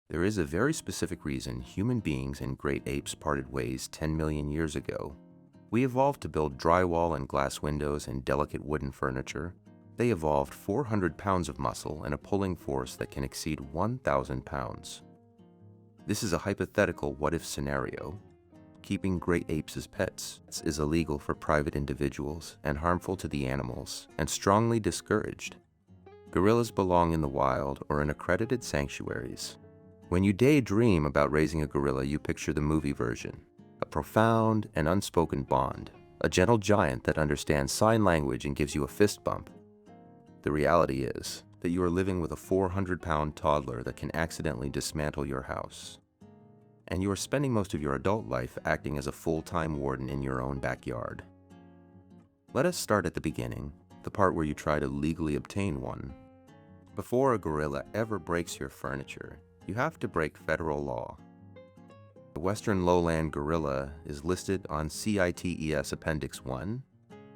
There is a very specific reason human beings and great apes parted ways 10 million years ago. We evolved to build drywall and glass windows and delicate wooden furniture. They evolved 400 pounds of muscle and a pulling force that can exceed 1,000 pounds. This is a hypothetical what-if scenario. Keeping great apes as pets is illegal for private individuals and harmful to the animals and strongly discouraged. Gorillas belong in the wild or in accredited sanctuaries. When you daydream about raising a gorilla, you picture the movie version, a profound and unspoken bond, a gentle giant that understands sign language and gives you a fist bump. The reality is that you are living with a 400-pound toddler that can accidentally dismantle your house. And you are spending most of your adult life acting as a full-time warden in your own backyard. Let us start at the beginning, the part where you try to legally obtain one. Before a gorilla ever breaks your furniture, you have to break federal law. The Western Lowland Gorilla is listed on CITES Appendix I.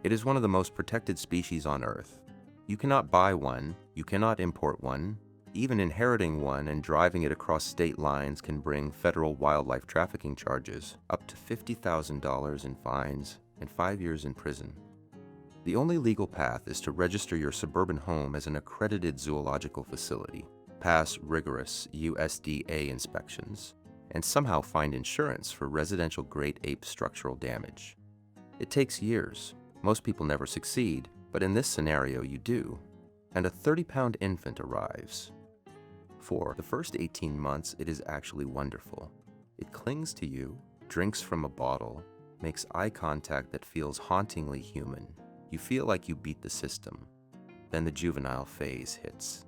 It is one of the most protected species on Earth. You cannot buy one, you cannot import one. Even inheriting one and driving it across state lines can bring federal wildlife trafficking charges, up to $50,000 in fines and 5 years in prison. The only legal path is to register your suburban home as an accredited zoological facility, pass rigorous USDA inspections, and somehow find insurance for residential great ape structural damage. It takes years. Most people never succeed, but in this scenario you do, and a 30-pound infant arrives. For the first 18 months, it is actually wonderful. It clings to you, drinks from a bottle, makes eye contact that feels hauntingly human. You feel like you beat the system. Then the juvenile phase hits.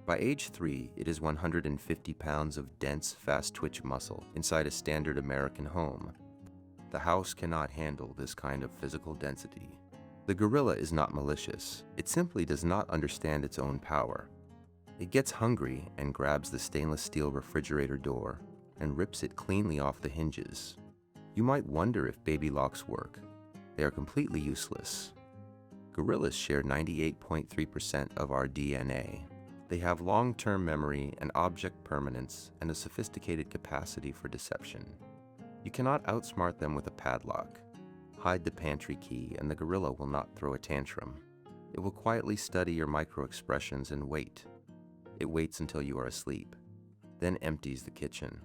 By age 3, it is 150 pounds of dense, fast-twitch muscle inside a standard American home. The house cannot handle this kind of physical density. The gorilla is not malicious. It simply does not understand its own power. It gets hungry and grabs the stainless steel refrigerator door and rips it cleanly off the hinges. You might wonder if baby locks work. They are completely useless. Gorillas share 98.3% of our DNA. They have long-term memory and object permanence and a sophisticated capacity for deception. You cannot outsmart them with a padlock. Hide the pantry key and the gorilla will not throw a tantrum. It will quietly study your micro-expressions and wait. It waits until you are asleep, then empties the kitchen.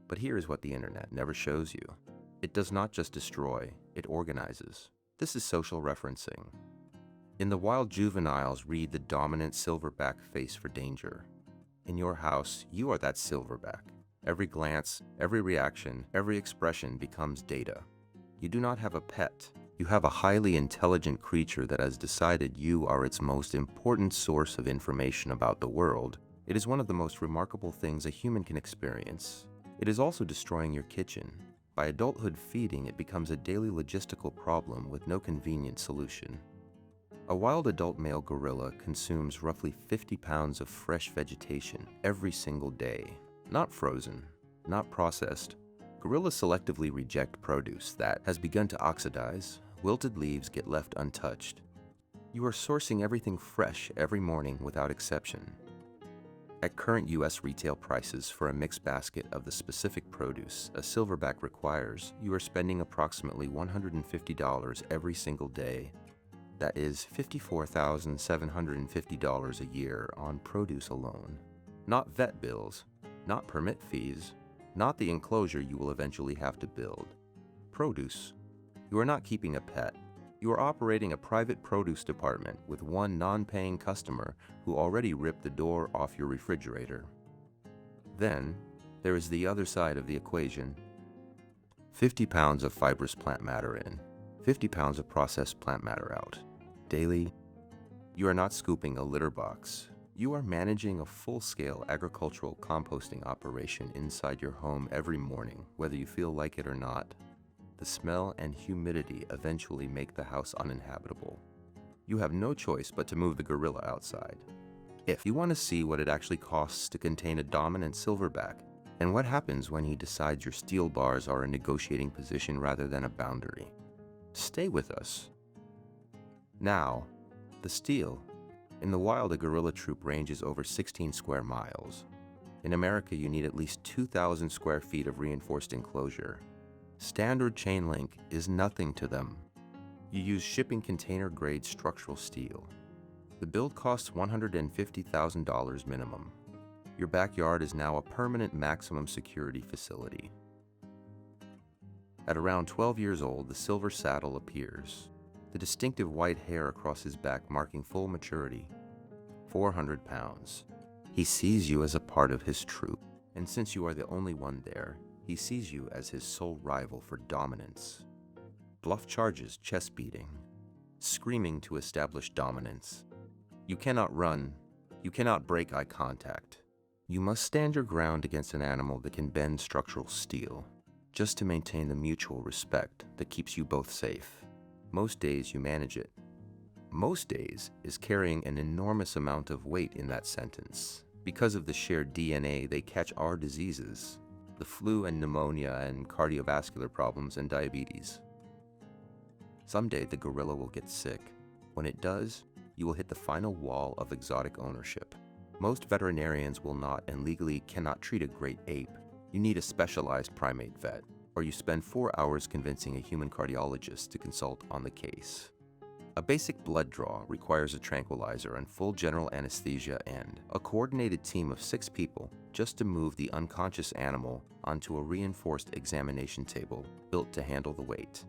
But here is what the internet never shows you. It does not just destroy, it organizes. This is social referencing. In the wild, juveniles read the dominant silverback face for danger. In your house, you are that silverback. Every glance, every reaction, every expression becomes data. You do not have a pet. You have a highly intelligent creature that has decided you are its most important source of information about the world. It is one of the most remarkable things a human can experience. It is also destroying your kitchen. By adulthood feeding, it becomes a daily logistical problem with no convenient solution. A wild adult male gorilla consumes roughly 50 pounds of fresh vegetation every single day. Not frozen, not processed. Gorillas selectively reject produce that has begun to oxidize. Wilted leaves get left untouched. You are sourcing everything fresh every morning without exception. At current U.S. retail prices for a mixed basket of the specific produce a silverback requires, you are spending approximately $150 every single day. That is $54,750 a year on produce alone. Not vet bills, not permit fees, not the enclosure you will eventually have to build. Produce. You are not keeping a pet. You are operating a private produce department with one non-paying customer who already ripped the door off your refrigerator. Then, there is the other side of the equation. 50 pounds of fibrous plant matter in, 50 pounds of processed plant matter out. Daily, you are not scooping a litter box. You are managing a full-scale agricultural composting operation inside your home every morning, whether you feel like it or not. The smell and humidity eventually make the house uninhabitable. You have no choice but to move the gorilla outside. If you want to see what it actually costs to contain a dominant silverback, and what happens when he decides your steel bars are a negotiating position rather than a boundary, stay with us. Now, the steel. In the wild, a gorilla troop ranges over 16 square miles. In America, you need at least 2,000 square feet of reinforced enclosure. Standard chain link is nothing to them. You use shipping container-grade structural steel. The build costs $150,000 minimum. Your backyard is now a permanent maximum security facility. At around 12 years old, the silver saddle appears, the distinctive white hair across his back marking full maturity. 400 pounds. He sees you as a part of his troop, and since you are the only one there, he sees you as his sole rival for dominance. Bluff charges, chest beating, screaming to establish dominance. You cannot run, you cannot break eye contact. You must stand your ground against an animal that can bend structural steel, just to maintain the mutual respect that keeps you both safe. Most days you manage it. Most days is carrying an enormous amount of weight in that sentence. Because of the shared DNA, they catch our diseases, the flu and pneumonia and cardiovascular problems and diabetes. Someday the gorilla will get sick. When it does, you will hit the final wall of exotic ownership. Most veterinarians will not and legally cannot treat a great ape. You need a specialized primate vet, or you spend 4 hours convincing a human cardiologist to consult on the case. A basic blood draw requires a tranquilizer and full general anesthesia and a coordinated team of 6 people just to move the unconscious animal onto a reinforced examination table built to handle the weight.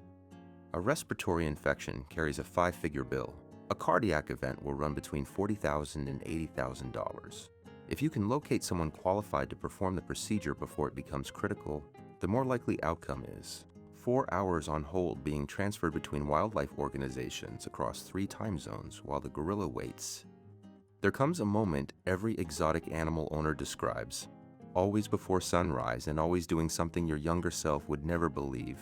A respiratory infection carries a 5-figure bill. A cardiac event will run between $40,000 and $80,000. If you can locate someone qualified to perform the procedure before it becomes critical, the more likely outcome is 4 hours on hold being transferred between wildlife organizations across 3 time zones while the gorilla waits. There comes a moment every exotic animal owner describes, always before sunrise and always doing something your younger self would never believe.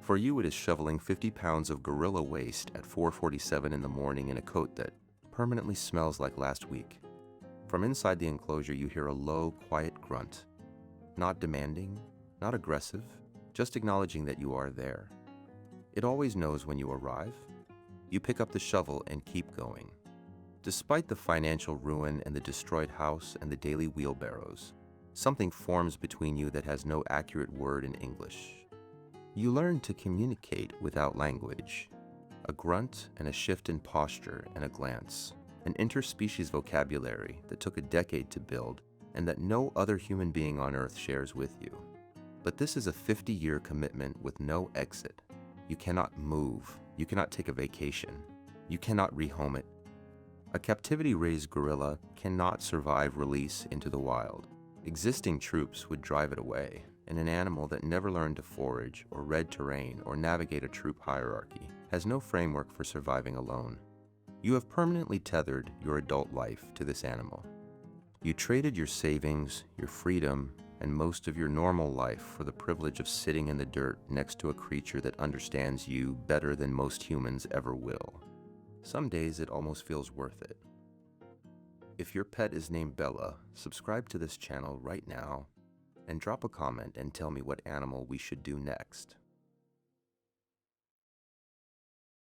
For you, it is shoveling 50 pounds of gorilla waste at 4:47 in the morning in a coat that permanently smells like last week. From inside the enclosure, you hear a low, quiet grunt. Not demanding, not aggressive, just acknowledging that you are there. It always knows when you arrive. You pick up the shovel and keep going. Despite the financial ruin and the destroyed house and the daily wheelbarrows, something forms between you that has no accurate word in English. You learn to communicate without language. A grunt and a shift in posture and a glance. An interspecies vocabulary that took a decade to build and that no other human being on Earth shares with you. But this is a 50-year commitment with no exit. You cannot move. You cannot take a vacation. You cannot rehome it. A captivity-raised gorilla cannot survive release into the wild. Existing troops would drive it away, and an animal that never learned to forage or read terrain or navigate a troop hierarchy has no framework for surviving alone. You have permanently tethered your adult life to this animal. You traded your savings, your freedom, and most of your normal life for the privilege of sitting in the dirt next to a creature that understands you better than most humans ever will. Some days it almost feels worth it. If your pet is named Bella, subscribe to this channel right now and drop a comment and tell me what animal we should do next.